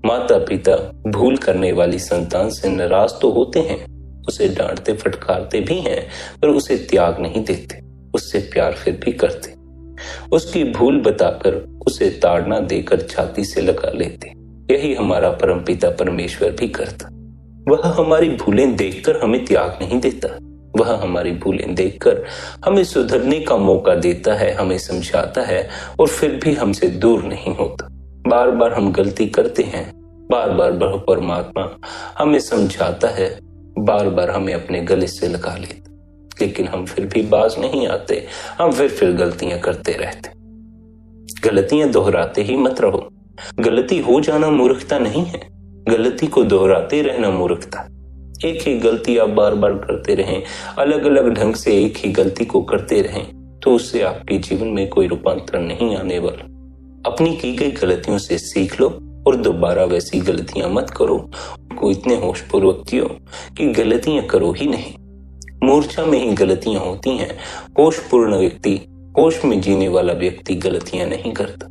माता पिता भूल करने वाली संतान से नाराज तो होते हैं, उसे डांटते फटकारते भी हैं, पर उसे त्याग नहीं देते, उससे प्यार फिर भी करते। उसकी भूल बताकर उसे ताड़ना देकर छाती से लगा लेते। यही हमारा परमपिता परमेश्वर भी करता। वह हमारी भूलें देखकर हमें त्याग नहीं देता, वह हमारी भूलें देखकर हमें सुधरने का मौका देता है, हमें समझाता है और फिर भी हमसे दूर नहीं होता। बार बार हम गलती करते हैं, बार बार परमात्मा हमें समझाता है, बार बार हमें अपने गले से लगा लेता, लेकिन हम फिर भी बाज नहीं आते। हम फिर गलतियां करते रहते। गलतियां दोहराते ही मत रहो। गलती हो जाना मूर्खता नहीं है, गलती को दोहराते रहना मूर्खता। एक ही गलती आप बार बार करते रहें, अलग अलग ढंग से एक ही गलती को करते रहें, तो उससे आपके जीवन में कोई रूपांतर नहीं आने वाला। अपनी की गई गलतियों से सीख लो और दोबारा वैसी गलतियां मत करो। को इतने होशपूर्वक जियो कि गलतियां करो ही नहीं। मूर्छा में ही गलतियां होती हैं। होशपूर्ण व्यक्ति, होश में जीने वाला व्यक्ति गलतियां नहीं करता।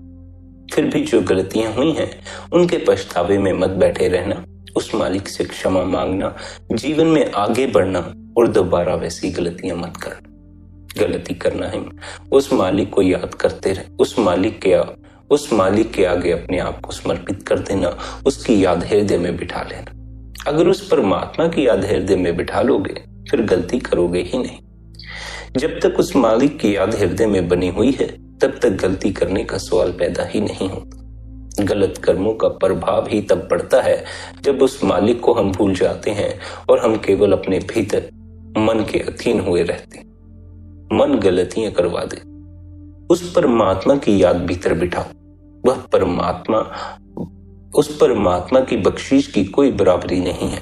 फिर भी जो गलतियां हुई हैं उनके पछतावे में मत बैठे रहना, उस मालिक से क्षमा मांगना, जीवन में आगे बढ़ना और दोबारा वैसी गलतियां मत करना। गलती करना है उस मालिक को याद करते रहे, उस मालिक के आगे अपने आप को समर्पित कर देना, उसकी याद हृदय में बिठा लेना। अगर उस परमात्मा की याद हृदय में बिठा लोगे फिर गलती करोगे ही नहीं। जब तक उस मालिक की याद हृदय में बनी हुई है तब तक गलती करने का सवाल पैदा ही नहीं होता। गलत कर्मों का प्रभाव ही तब पड़ता है जब उस मालिक को हम भूल जाते हैं और हम केवल अपने भीतर मन के अधीन हुए रहते। मन गलतियां करवा दे, उस परमात्मा की याद भीतर बिठाओ। उस परमात्मा की बख्शीश की कोई बराबरी नहीं है।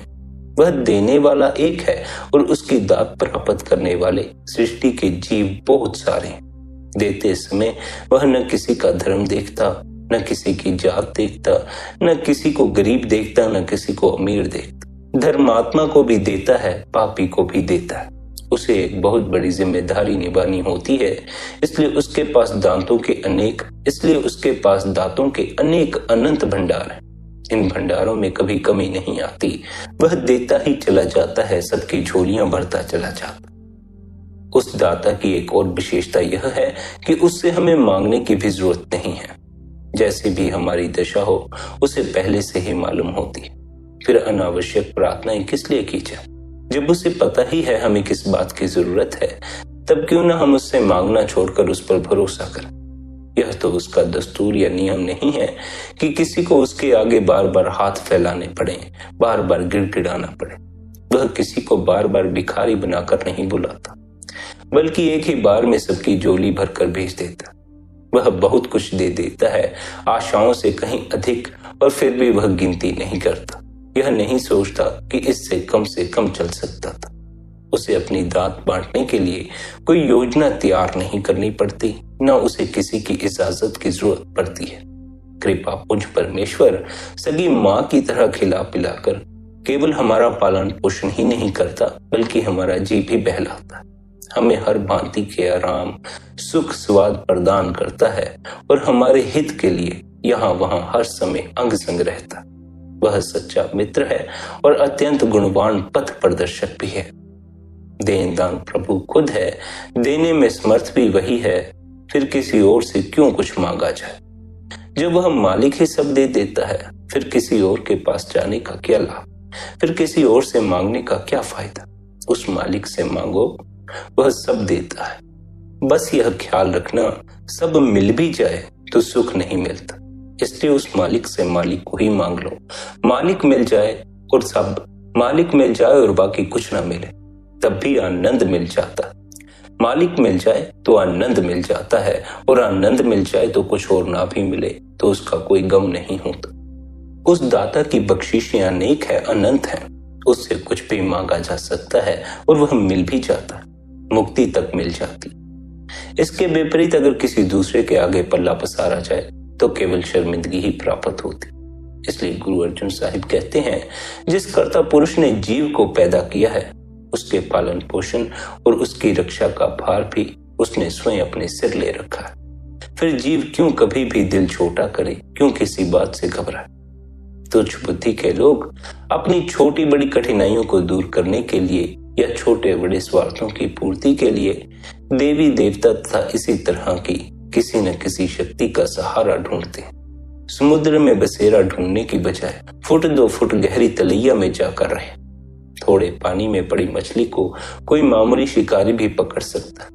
वह देने वाला एक है और उसकी दात प्राप्त करने वाले सृष्टि के जीव बहुत सारे हैं। देते समय वह न किसी का धर्म देखता, न किसी की जात देखता, न किसी को गरीब देखता, न किसी को अमीर देखता। धर्मात्मा को भी देता है, पापी को भी देता है। उसे एक बहुत बड़ी जिम्मेदारी निभानी होती है, इसलिए उसके पास दांतों के अनेक अनंत भंडार हैं। इन भंडारों में कभी कमी नहीं आती। वह देता ही चला जाता है, सबकी झोलियां भरता चला जाता। उस दाता की एक और विशेषता यह है कि उससे हमें मांगने की भी जरूरत नहीं है। जैसे भी हमारी दशा हो उसे पहले से ही मालूम होती है। फिर अनावश्यक प्रार्थनाएं किस लिए की जाए? जब उसे पता ही है हमें किस बात की जरूरत है, तब क्यों ना हम उससे मांगना छोड़कर उस पर भरोसा करें। यह तो उसका दस्तूर या नियम नहीं है कि किसी को उसके आगे बार बार हाथ फैलाने पड़े, बार बार गिड़गिड़ाना पड़े। वह किसी को बार बार भिखारी बनाकर नहीं बुलाता, बल्कि एक ही बार में सबकी झोली भरकर भेज देता। वह बहुत कुछ दे देता है, आशाओं से कहीं अधिक, और फिर भी वह गिनती नहीं करता। यह नहीं सोचता कि इससे कम से कम चल सकता था। उसे अपनी दात बांटने के लिए कोई योजना तैयार नहीं करनी पड़ती, न उसे किसी की इजाजत की जरूरत पड़ती है। कृपा पुंज परमेश्वर सगी माँ की तरह खिला पिलाकर केवल हमारा पालन पोषण ही नहीं करता, बल्कि हमारा जी भी बहलाता है। हमें हर भांति के आराम, सुख, स्वाद प्रदान करता है और हमारे हित के लिए यहाँ वहाँ हर समय अंग संग रहता है। वह सच्चा मित्र है और अत्यंत गुणवान पथ प्रदर्शक भी है। देन दान प्रभु खुद है, देने में समर्थ भी वही है। फिर किसी और से क्यों कुछ मांगा जाए? जब वह मालिक ही सब दे देता है, फिर किसी और के पास जाने का क्या लाभ? फिर किसी और से मांगने का क्या फायदा? उस मालिक से मांगो, वह सब देता है। बस यह ख्याल रखना, सब मिल भी जाए तो सुख नहीं मिलता। इसलिए उस मालिक से मालिक को ही मांग लो। मालिक मिल जाए और बाकी कुछ ना मिले, तब भी आनंद मिल जाता है। मालिक मिल जाए तो आनंद मिल जाता है, और आनंद मिल जाए तो कुछ और ना भी मिले तो उसका कोई गम नहीं होता। उस दाता की बख्शिशें अनेक है, अनंत है। उससे कुछ भी मांगा जा सकता है और वह मिल भी जाता है, मुक्ति तक मिल जाती। इसके विपरीत अगर किसी दूसरे के आगे पल्ला पसारा जाए तो केवल शर्मिंदगी ही प्राप्त होती। इसलिए गुरु अर्जुन साहिब कहते हैं, जिस कर्ता पुरुष ने जीव को पैदा किया है, उसके पालन पोषण और उसकी रक्षा का भार भी उसने स्वयं अपने सिर ले रखा है। फिर जीव क्यों कभी भी दिल छोटा करे, क्यों किसी बात से घबराए? तुच्छ बुद्धि के लोग अपनी छोटी बड़ी कठिनाइयों को दूर करने के लिए या छोटे बड़े स्वार्थों की पूर्ति के लिए देवी देवता तथा इसी तरह की किसी न किसी शक्ति का सहारा ढूंढते हैं। समुद्र में बसेरा ढूंढने की बजाय फुट 2 फुट गहरी तलैया में जाकर रहे। थोड़े पानी में पड़ी मछली को कोई मामूली शिकारी भी पकड़ सकता।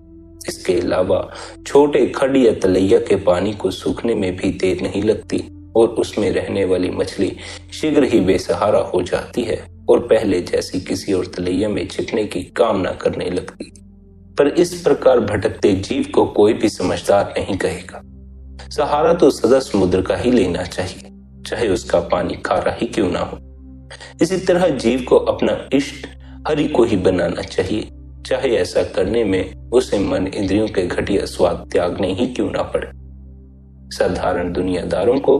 इसके अलावा छोटे खड या तलैया के पानी को सूखने में भी देर नहीं लगती और उसमें रहने वाली मछली शीघ्र ही बेसहारा हो जाती है और पहले जैसी किसी और तलैया में छिपने की कामना करने लगती। पर इस प्रकार भटकते जीव को कोई भी समझदार नहीं कहेगा। सहारा तो सदा समुद्र का ही लेना चाहिए, चाहे उसका पानी खारा ही क्यों ना हो। इसी तरह जीव को अपना इष्ट हरि को ही बनाना चाहिए, चाहे ऐसा करने में उसे मन इंद्रियों के घटिया स्वाद त्यागने ही क्यों ना पड़े। साधारण दुनियादारों को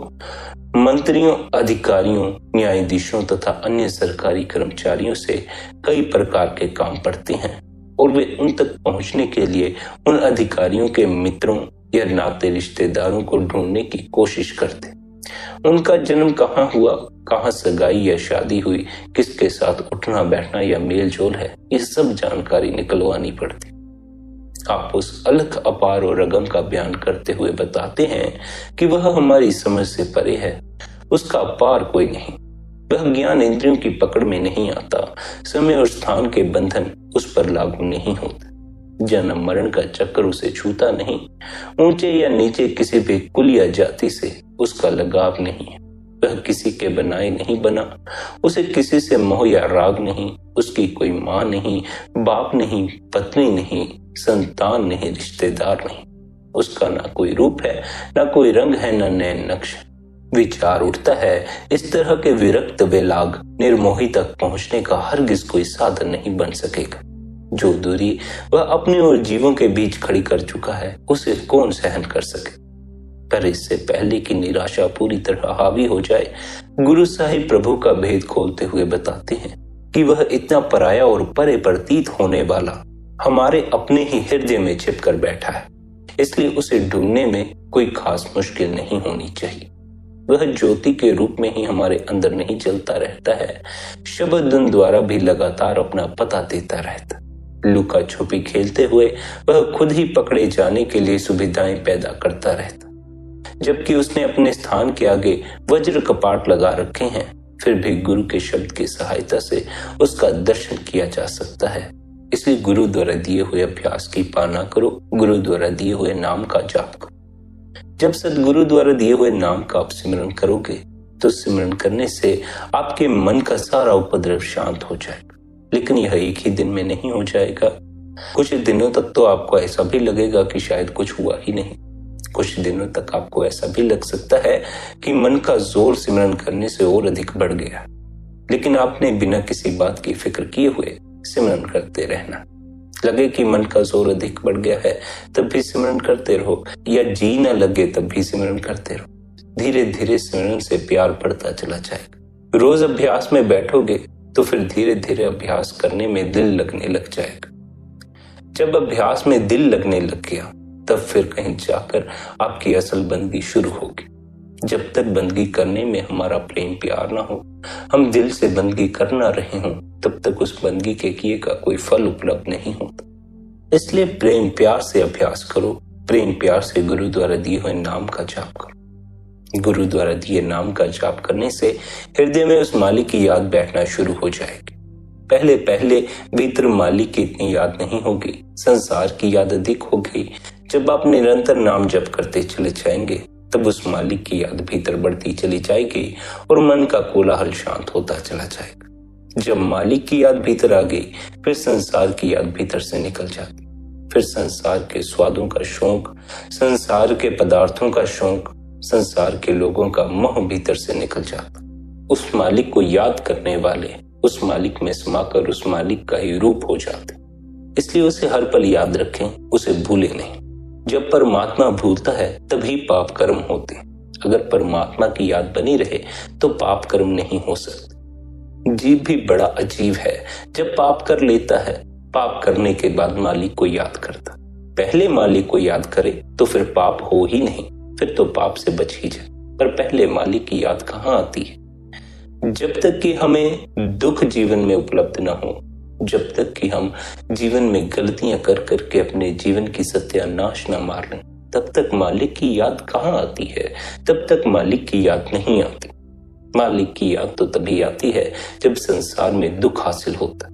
मंत्रियों, अधिकारियों, न्यायाधीशों तथा अन्य सरकारी कर्मचारियों से कई प्रकार के काम पड़ते हैं और वे उन तक पहुंचने के लिए उन अधिकारियों के मित्रों या नाते रिश्तेदारों को ढूंढने की कोशिश करते। उनका जन्म कहाँ हुआ, कहाँ सगाई या शादी हुई, किसके साथ उठना बैठना या मेल जोल है, ये सब जानकारी निकलवानी पड़ती। आप उस अलख, अपार और अगम का बयान करते हुए बताते हैं कि वह हमारी समझ से परे है, उसका पार कोई नहीं, वह ज्ञान इंद्रियों की पकड़ में नहीं आता, समय और स्थान के बंधन उस पर लागू नहीं होते, जन्म मरण का चक्कर उसे छूता नहीं, ऊंचे या नीचे किसी भी कुल या जाति से उसका लगाव नहीं है, वह किसी के बनाए नहीं बना, उसे किसी से मोह या राग नहीं, उसकी कोई माँ नहीं, बाप नहीं, पत्नी नहीं, संतान नहीं, रिश्तेदार नहीं, उसका ना कोई रूप है, ना कोई रंग है, ना नैन नक्श। विचार उठता है इस तरह के विरक्त बेलाग निर्मोही तक पहुंचने का हरगिज कोई साधन नहीं बन सकेगा। जो दूरी वह अपने और जीवों के बीच खड़ी कर चुका है, उसे कौन सहन कर सके। पर इससे पहले कि निराशा पूरी तरह हावी हो जाए, गुरु साहिब प्रभु का भेद खोलते हुए बताते हैं कि वह इतना पराया और परे प्रतीत होने वाला हमारे अपने ही हृदय में छिपकर बैठा है, इसलिए उसे ढूंढने में कोई खास मुश्किल नहीं होनी चाहिए। वह ज्योति के रूप में ही हमारे अंदर नहीं जलता रहता है, शब्द द्वारा भी लगातार अपना पता देता रहता। लुका छुपी खेलते हुए वह खुद ही पकड़े जाने के लिए सुविधाएं पैदा करता रहता, जबकि उसने अपने स्थान के आगे वज्र कपाट लगा रखे हैं, फिर भी गुरु के शब्द की सहायता से उसका दर्शन किया जा सकता है। इसलिए गुरु द्वारा दिए हुए अभ्यास की पालना करो, गुरु द्वारा दिए हुए नाम का जाप करो। जब सदगुरु द्वारा दिए हुए नाम का आप सिमरन करोगे तो सिमरन करने से आपके मन का सारा उपद्रव शांत हो जाएगा। लेकिन यह एक ही दिन में नहीं हो जाएगा। कुछ दिनों तक तो आपको ऐसा भी लगेगा कि शायद कुछ हुआ ही नहीं। कुछ दिनों तक आपको ऐसा भी लग सकता है कि मन का जोर सिमरन करने से और अधिक बढ़ गया, लेकिन आपने बिना किसी बात की फिक्र किए हुए सिमरन करते रहना। लगे कि मन का जोर अधिक बढ़ गया है तब भी सिमरन करते रहो, या जी न लगे तब भी सिमरन करते रहो। धीरे धीरे सिमरन से प्यार बढ़ता चला जाएगा। रोज अभ्यास में बैठोगे तो फिर धीरे धीरे अभ्यास करने में दिल लगने लग जाएगा। जब अभ्यास में दिल लगने लग गया तब फिर कहीं जाकर आपकी असल बंदगी शुरू होगी। जब तक बंदगी करने में हमारा प्रेम प्यार ना हो, हम दिल से बंदगी कर ना रहे हों, तब तक उस बंदगी के किए का कोई फल उपलब्ध नहीं होता। इसलिए प्रेम प्यार से अभ्यास करो, प्रेम प्यार से गुरु द्वारा दिए हुए नाम का जाप करो। गुरु द्वारा दिए नाम का जाप करने से हृदय में उस मालिक की याद बैठना शुरू हो जाएगी। पहले पहले भीतर मालिक की इतनी याद नहीं होगी, संसार की याद अधिक होगी। जब आप निरंतर नाम जप करते चले जाएंगे तब उस मालिक की याद भीतर बढ़ती चली जाएगी और मन का कोलाहल शांत होता चला जाएगा। जब मालिक की याद भीतर आ गई फिर संसार की याद भीतर से निकल जाती। फिर संसार के स्वादों का शौक, संसार के पदार्थों का शौक, संसार के लोगों का मोह भीतर से निकल जाता। उस मालिक को याद करने वाले उस मालिक में समाकर उस मालिक का ही रूप हो जाते। इसलिए उसे हर पल याद रखें, उसे भूले नहीं। जब परमात्मा भूलता है तभी पाप कर्म होते। अगर परमात्मा की याद बनी रहे तो पाप कर्म नहीं हो सकते। जीव भी बड़ा अजीब है, जब पाप कर लेता है, पाप करने के बाद मालिक को याद करता। पहले मालिक को याद करे तो फिर पाप हो ही नहीं, फिर तो पाप से बच ही जाए। पर पहले मालिक की याद कहाँ आती है? जब तक कि हमें दुख जीवन में उपलब्ध न हो, जब तक कि हम जीवन में गलतियां कर करके अपने जीवन की सत्यानाश न मार लें, तब तक मालिक की याद कहाँ आती है? तब तक मालिक की याद नहीं आती। मालिक की याद तो तभी आती है जब संसार में दुख हासिल होता।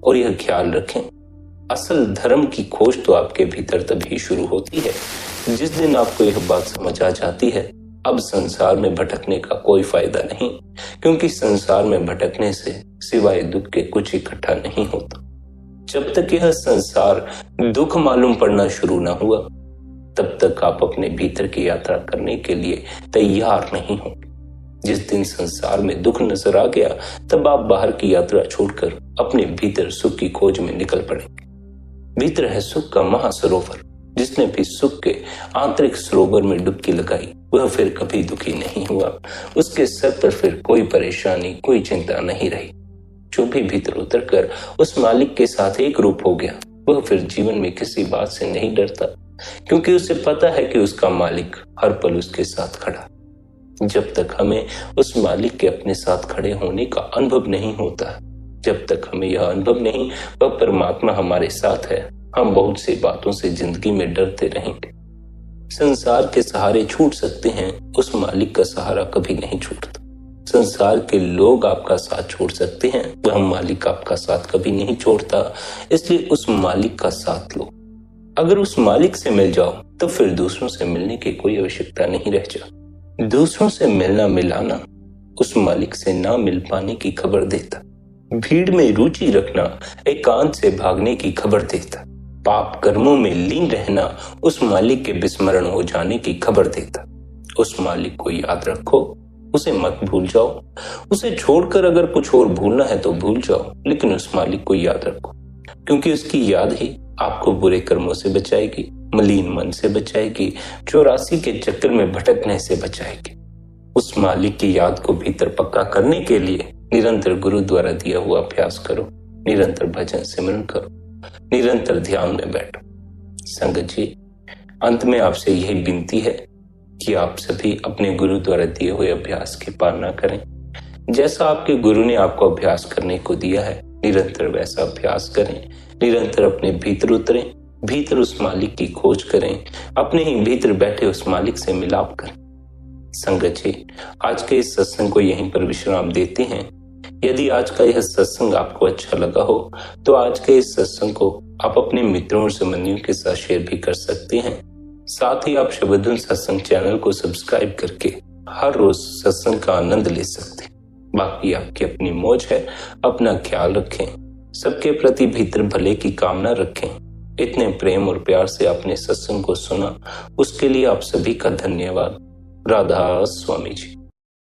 और यह ख्याल रखें, असल धर्म की खोज तो आपके भीतर तभी शुरू होती है जिस दिन आपको यह बात समझ आ जाती है अब संसार में भटकने का कोई फायदा नहीं, क्योंकि संसार में भटकने से सिवाय दुख के कुछ इकट्ठा नहीं होता। जब तक यह संसार दुख मालूम पड़ना शुरू न हुआ, तब तक आप अपने भीतर की यात्रा करने के लिए तैयार नहीं होंगे। जिस दिन संसार में दुख नजर आ गया, तब आप बाहर की यात्रा छोड़कर अपने भीतर सुख की खोज में निकल पड़ेंगे। भीतर है सुख का महासरोवर। जिसने भी सुख के आंतरिक सरोवर में डुबकी लगाई, वह फिर कभी दुखी नहीं हुआ। उसके सर पर फिर कोई परेशानी, कोई चिंता नहीं रही। जो भी भीतर उतरकर उस मालिक के साथ एक रूप हो गया, वह फिर जीवन में किसी बात से नहीं डरता, क्योंकि उसे पता है कि उसका मालिक हर पल उसके साथ खड़ा। जब तक हमें उस मालिक के अपने साथ खड़े होने का अनुभव नहीं होता, जब तक हमें यह अनुभव नहीं वह परमात्मा हमारे साथ है, हम बहुत सी बातों से जिंदगी में डरते रहेंगे। संसार के सहारे छूट सकते हैं, उस मालिक का सहारा कभी नहीं छूटता। संसार के लोग आपका साथ छोड़ सकते हैं, वह मालिक आपका साथ कभी नहीं छोड़ता। इसलिए उस मालिक का साथ लो। अगर उस मालिक से मिल जाओ, तो फिर दूसरों से मिलने की कोई आवश्यकता नहीं रह जाती। दूसरों से मिलना मिलाना उस मालिक से ना मिल पाने की खबर देता। भीड़ में रुचि रखना एकांत से भागने की खबर देता। पाप कर्मों में लीन रहना उस मालिक के विस्मरण हो जाने की खबर देता। उस मालिक को याद रखो, उसे मत भूल जाओ। उसे छोड़कर अगर कुछ और भूलना है तो भूल जाओ, लेकिन उस मालिक को याद रखो, क्योंकि उसकी याद ही आपको बुरे कर्मों से बचाएगी, मलिन मन से बचाएगी, 84 के चक्कर में भटकने से बचाएगी। उस मालिक की याद को भीतर पक्का करने के लिए निरंतर गुरु द्वारा दिया हुआ अभ्यास करो, निरंतर भजन सिमरन करो, निरंतर ध्यान में बैठो। संगत जी, अंत में आपसे यही विनती है कि आप सभी अपने गुरु द्वारा दिए हुए अभ्यास की पालना करें। जैसा आपके गुरु ने आपको अभ्यास करने को दिया है, निरंतर वैसा अभ्यास करें। निरंतर अपने भीतर उतरें, भीतर उस मालिक की खोज करें, अपने ही भीतर बैठे उस मालिक से मिलाप करें। संगत जी, आज के इस सत्संग को यहीं पर विश्राम देते हैं। यदि आज का यह सत्संग आपको अच्छा लगा हो, तो आज के इस सत्संग को आप अपने मित्रों और संबंधियों के साथ शेयर भी कर सकते हैं। साथ ही आप शबदधुन सत्संग चैनल को सब्सक्राइब करके हर रोज सत्संग का आनंद ले सकते हैं। बाकी आपकी अपनी मौज है। अपना ख्याल रखें, सबके प्रति भीतर भले की कामना रखें। इतने प्रेम और प्यार से आपने सत्संग को सुना, उसके लिए आप सभी का धन्यवाद। राधा स्वामी जी।